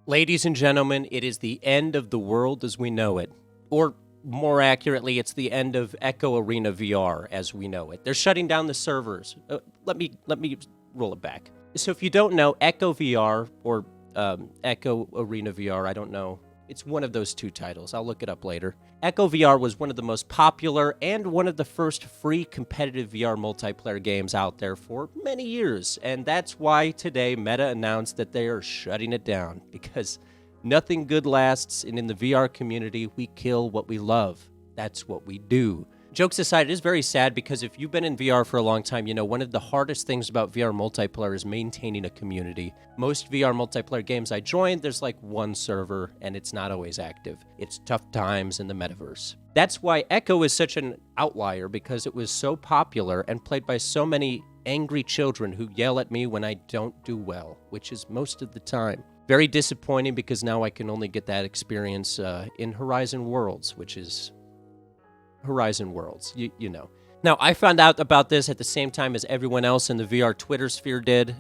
Ladies and gentlemen, it is the end of the world as we know it. Or more accurately, it's the end of Echo Arena VR as we know it. They're shutting down the servers. Let me roll it back. So if you don't know, Echo VR or Echo Arena VR, I don't know. It's one of those two titles. I'll look it up later. Echo VR was one of the most popular and one of the first free competitive VR multiplayer games out there for many years. And that's why today Meta announced that they are shutting it down, because nothing good lasts, and in the VR community, we kill what we love. That's what we do. Jokes aside, it is very sad because if you've been in VR for a long time, you know one of the hardest things about VR multiplayer is maintaining a community. Most VR multiplayer games I joined, there's like one server and it's not always active. It's tough times in the metaverse. That's why Echo is such an outlier, because it was so popular and played by so many angry children who yell at me when I don't do well, which is most of the time. Very disappointing because now I can only get that experience in Horizon Worlds, which is Horizon Worlds, you know. Now, I found out about this at the same time as everyone else in the VR Twitter sphere did,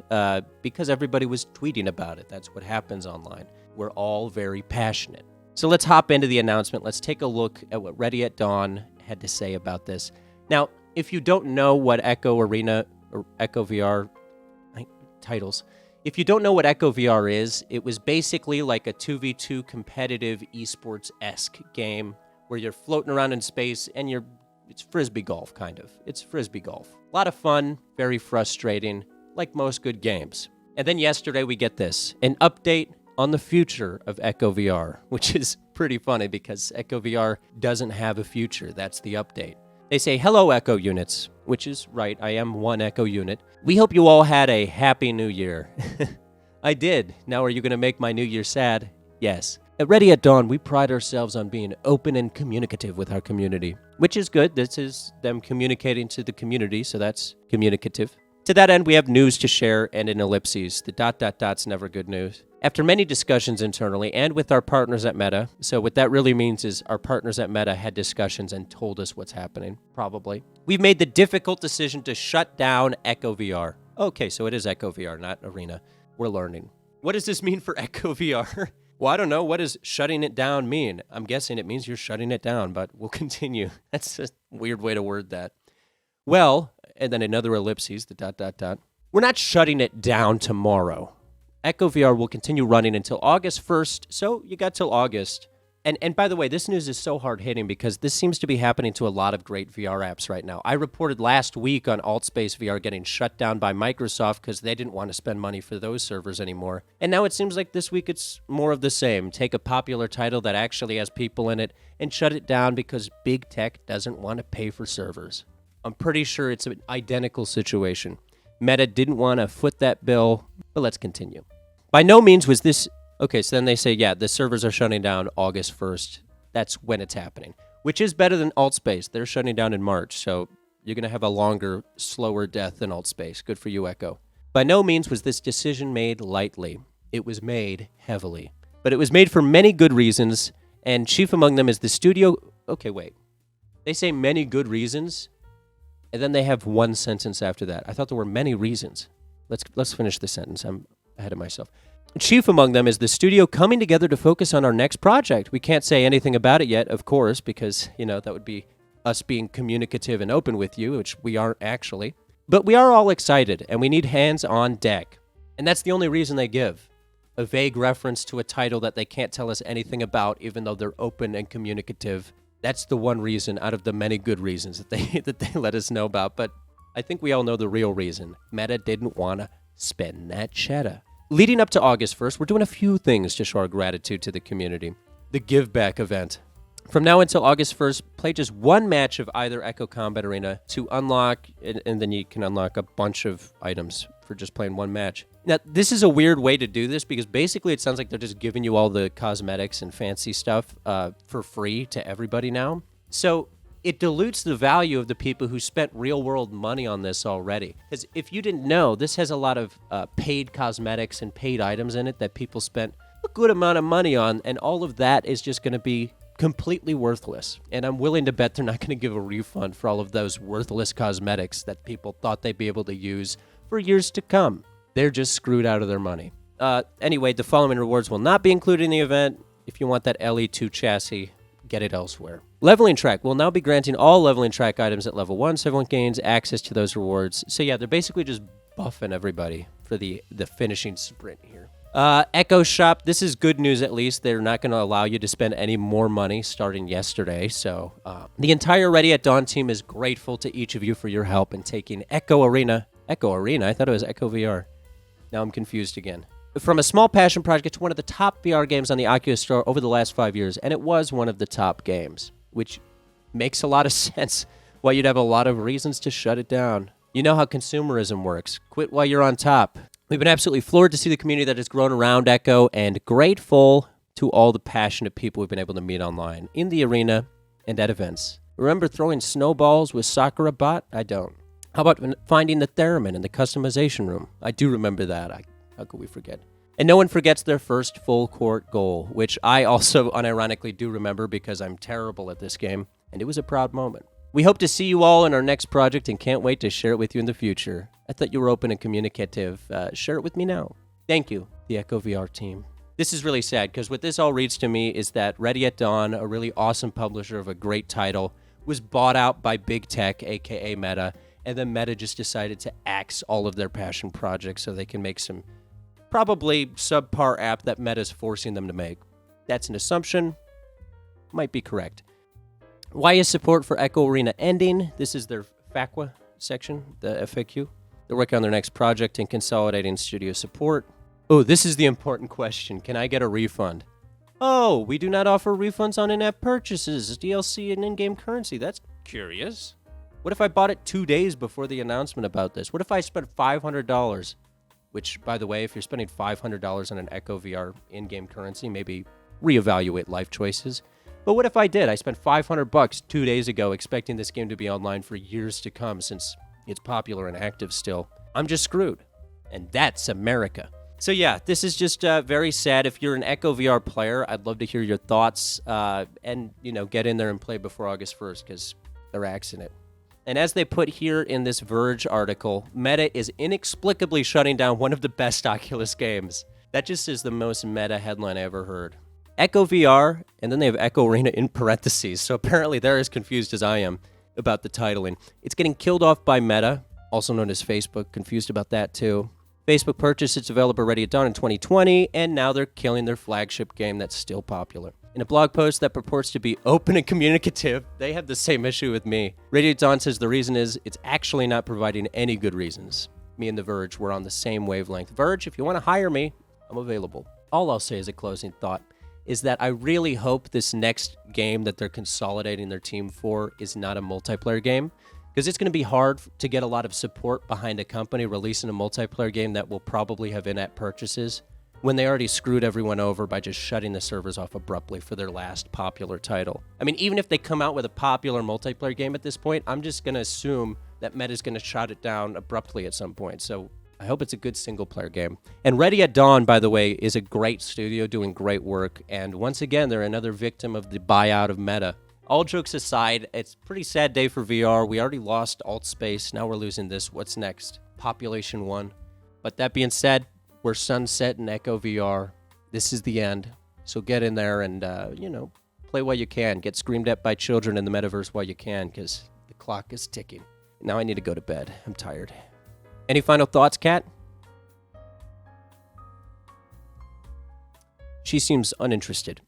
because everybody was tweeting about it. That's what happens online. We're all very passionate. So let's hop into the announcement. Let's take a look at what Ready at Dawn had to say about this. Now, if you don't know what Echo Arena or Echo VR titles, if you don't know what Echo VR is, it was basically like a 2v2 competitive esports-esque game where you're floating around in space and it's frisbee golf, kind of. It's frisbee golf. A lot of fun, very frustrating, like most good games. And then yesterday we get this, an update on the future of Echo VR, which is pretty funny because Echo VR doesn't have a future. That's the update. They say, hello, Echo units, which is right. I am one Echo unit. We hope you all had a happy new year. I did. Now are you going to make my new year sad? Yes. At Ready at Dawn, we pride ourselves on being open and communicative with our community, which is good. This is them communicating to the community, so that's communicative. To that end, we have news to share and in ellipses. The ... dot's never good news. After many discussions internally and with our partners at Meta, so what that really means is our partners at Meta had discussions and told us what's happening, probably. We've made the difficult decision to shut down Echo VR. Okay, so it is Echo VR, not Arena. We're learning. What does this mean for Echo VR? Well, I don't know. What does shutting it down mean? I'm guessing it means you're shutting it down, but we'll continue. That's a weird way to word that. Well, and then another ellipses, the ... We're not shutting it down tomorrow. Echo VR will continue running until August 1st, so you got till August. And by the way, this news is so hard-hitting because this seems to be happening to a lot of great VR apps right now. I reported last week on AltspaceVR getting shut down by Microsoft because they didn't want to spend money for those servers anymore. And now it seems like this week it's more of the same. Take a popular title that actually has people in it and shut it down because big tech doesn't want to pay for servers. I'm pretty sure it's an identical situation. Meta didn't want to foot that bill, but let's continue. By no means was this... Okay, so then they say, yeah, the servers are shutting down August 1st. That's when it's happening, which is better than Altspace. They're shutting down in March, so you're going to have a longer, slower death than Altspace. Good for you, Echo. By no means was this decision made lightly. It was made heavily. But it was made for many good reasons, and chief among them is the studio... Okay, wait. They say many good reasons, and then they have one sentence after that. I thought there were many reasons. Let's finish the sentence. I'm ahead of myself. Chief among them is the studio coming together to focus on our next project. We can't say anything about it yet, of course, because, you know, that would be us being communicative and open with you, which we aren't actually. But we are all excited, and we need hands on deck. And that's the only reason they give. A vague reference to a title that they can't tell us anything about, even though they're open and communicative. That's the one reason out of the many good reasons that they let us know about. But I think we all know the real reason. Meta didn't want to spend that cheddar. Leading up to August 1st, we're doing a few things to show our gratitude to the community. The Give Back event. From now until August 1st, play just one match of either Echo Combat Arena to unlock, and then you can unlock a bunch of items for just playing one match. Now, this is a weird way to do this because basically it sounds like they're just giving you all the cosmetics and fancy stuff for free to everybody now. So it dilutes the value of the people who spent real-world money on this already. Because if you didn't know, this has a lot of paid cosmetics and paid items in it that people spent a good amount of money on, and all of that is just going to be completely worthless. And I'm willing to bet they're not going to give a refund for all of those worthless cosmetics that people thought they'd be able to use for years to come. They're just screwed out of their money. Anyway, the following rewards will not be included in the event. If you want that LE2 chassis, get it elsewhere. Leveling track will now be granting all leveling track items at level 1, so everyone gains access to those rewards. So yeah, they're basically just buffing everybody for the finishing sprint here. Echo Shop, this is good news at least. They're not going to allow you to spend any more money starting yesterday. So the entire Ready at Dawn team is grateful to each of you for your help in taking Echo Arena. Echo Arena? I thought it was Echo VR. Now I'm confused again. From a small passion project to one of the top VR games on the Oculus Store over the last 5 years, and it was one of the top games, which makes a lot of sense why you'd have a lot of reasons to shut it down. You know how consumerism works. Quit while you're on top. We've been absolutely floored to see the community that has grown around Echo and grateful to all the passionate people we've been able to meet online, in the arena, and at events. Remember throwing snowballs with Sakura Bot? I don't. How about finding the theremin in the customization room? I do remember that. How could we forget? And no one forgets their first full court goal, which I also unironically do remember because I'm terrible at this game, and it was a proud moment. We hope to see you all in our next project and can't wait to share it with you in the future. I thought you were open and communicative. Share it with me now. Thank you, the Echo VR team. This is really sad because what this all reads to me is that Ready at Dawn, a really awesome publisher of a great title, was bought out by big tech, aka Meta, and then Meta just decided to axe all of their passion projects so they can make some probably subpar app that Meta's forcing them to make. That's an assumption. Might be correct. Why is support for Echo Arena ending? This is their FAQA section, the FAQ. They're working on their next project and consolidating studio support. Oh, this is the important question. Can I get a refund? Oh, we do not offer refunds on in-app purchases, DLC, and in-game currency. That's curious. What if I bought it 2 days before the announcement about this? What if I spent $500? Which, by the way, if you're spending $500 on an Echo VR in-game currency, maybe reevaluate life choices. But what if I did? I spent $500 2 days ago expecting this game to be online for years to come since it's popular and active still. I'm just screwed. And that's America. So yeah, this is just very sad. If you're an Echo VR player, I'd love to hear your thoughts and, get in there and play before August 1st because they're axing it. And as they put here in this Verge article, Meta is inexplicably shutting down one of the best Oculus games. That just is the most meta headline I ever heard. Echo VR, and then they have Echo Arena in parentheses, so apparently they're as confused as I am about the titling. It's getting killed off by Meta, also known as Facebook, confused about that too. Facebook purchased its developer Ready at Dawn in 2020, and now they're killing their flagship game that's still popular. In a blog post that purports to be open and communicative, they have the same issue with me. Ready at Dawn says the reason is it's actually not providing any good reasons. Me and The Verge were on the same wavelength. Verge, if you want to hire me, I'm available. All I'll say as a closing thought is that I really hope this next game that they're consolidating their team for is not a multiplayer game, because it's going to be hard to get a lot of support behind a company releasing a multiplayer game that will probably have in-app purchases when they already screwed everyone over by just shutting the servers off abruptly for their last popular title. I mean, even if they come out with a popular multiplayer game at this point, I'm just going to assume that Meta's going to shut it down abruptly at some point. So I hope it's a good single-player game. And Ready at Dawn, by the way, is a great studio doing great work. And once again, they're another victim of the buyout of Meta. All jokes aside, it's a pretty sad day for VR. We already lost AltspaceVR. Now we're losing this. What's next? Population 1. But that being said, we're sunset in Echo VR. This is the end. So get in there and, play while you can. Get screamed at by children in the metaverse while you can, because the clock is ticking. Now I need to go to bed. I'm tired. Any final thoughts, Kat? She seems uninterested.